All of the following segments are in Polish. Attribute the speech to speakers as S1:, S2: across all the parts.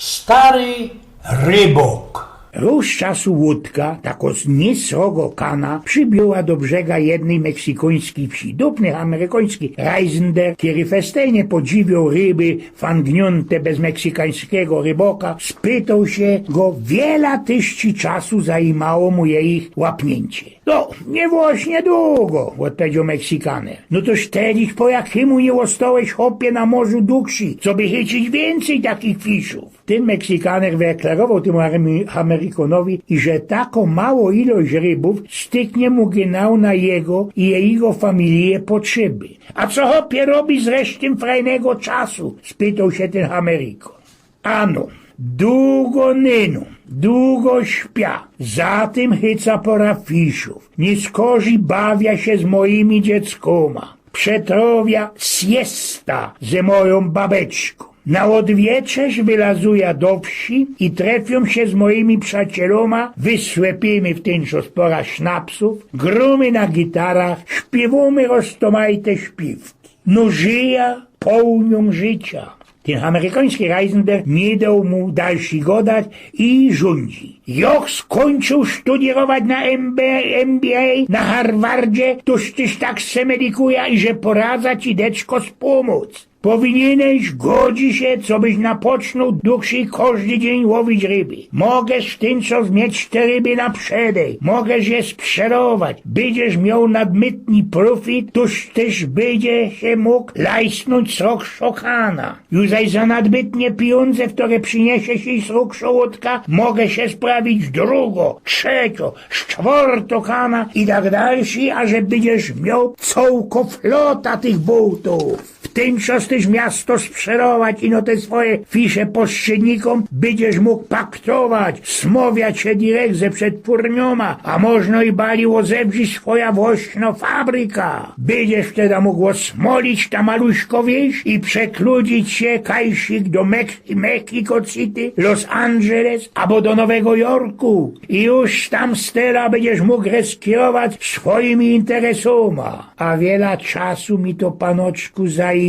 S1: Stary rybok.
S2: Róż czasu łódka, tako z niesrogo kana, przybyła do brzega jednej meksykońskiej wsi. Dupny amerykański Reisender, który festejnie podziwiał ryby fangniąte bez meksykańskiego ryboka, spytał się go, wiele tyżci czasu zajmało mu ich łapnięcie. No, nie właśnie długo, odpowiedział Meksykaner. No toż tedzić po jakiemu nie ostałeś hopie na morzu duksi, co by chycić więcej takich fiszów. Tym Meksykaner wyeklarował temu Amerykanowi, że taką mało ilość rybów styknie mu genau na jego i jego familię potrzeby. A co hopie robi z resztą frajnego czasu? Spytał się ten Amerykan. Ano, długo nynu, długo śpia, za tym chyca pora fiszów, nie skorzy bawia się z moimi dzieckoma, przetrowia siesta ze moją babeczką. Na odwieczerz wylazuja do wsi i trefią się z moimi przyjacieloma, wysłepimy w tynczo spora sznapsów, grumy na gitarach, śpiewamy roztomajte śpiewki. No żyja pełnią życia. Ten amerykański Reisender nie dał mu dalszy godać i rządzi. Jak skończył studiować na MBA na Harvardzie, toż tyś tak se medykuje, że poradza ci deczko spomóc. Powinieneś godzi się, co byś napoczął duszy każdy dzień łowić ryby. Mogesz w tym co mieć te ryby na przedej. Mogesz je sprzedawać. Będziesz miał nadmytny profit, toż też będzie się mógł lajsnąć z rok szokana. Już za nadbytnie pieniądze, które przyniesie się z rok szołotka, mogę się sprawić drugo, trzecio, czwarto kana i tak dalszy, a że będziesz miał całko flota tych bułtów. W tym czas też miasto sprzedawać i no te swoje fisze pośrednikom będziesz mógł paktować, smawiać się direkt ze przetwórnioma, a można i baliło zebrzyć swoja własna fabryka. Będziesz wtedy mógł osmolić ta maluśko wieś i przekludzić się kajsik do Mexico City, Los Angeles albo do Nowego Jorku i już tam stela będziesz mógł reskirować swoimi interesoma. A wiele czasu mi to panoczku zajmie?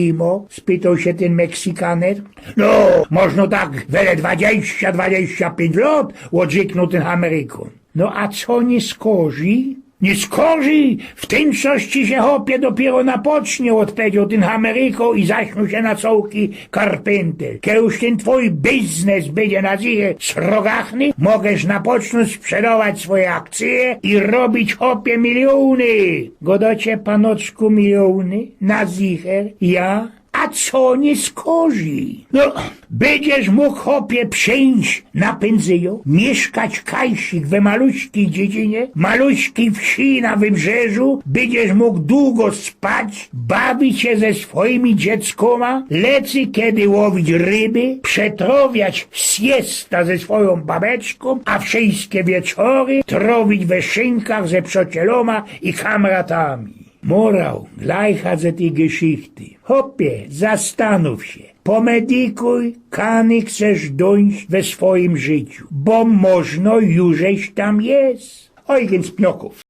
S2: Spytał się ten Meksykaner. No, można tak wiele 20-25 lat, odrzeknął ten Amerykan. No a co nie skorzy? Nie skorzy, w tym coś ci się hopie dopiero napocznie, odpowiedział ten Ameryko i zaśmiał się na cołki Carpenter. Kiedy już ten twój biznes będzie na ziche srogachny, możesz napocząć sprzedawać swoje akcje i robić hopie miliony. Godocie panoczku miliony na zicher, ja? A co nie skorzy? No, będziesz mógł hopie przyjść na pensyję, mieszkać kajsik we maluśkiej dziedzinie, maluśkiej wsi na wybrzeżu, będziesz mógł długo spać, bawić się ze swoimi dzieckoma, lecy kiedy łowić ryby, przetrowiać siesta ze swoją babeczką, a wszystkie wieczory trowić we szynkach ze przyjacieloma i kamratami. Morał, glajcha ze tej geschichty. Hopie, zastanów się. Pomedykuj, kany chcesz dojść we swoim życiu, bo można jużeś tam jest. Oj, więc pnioków.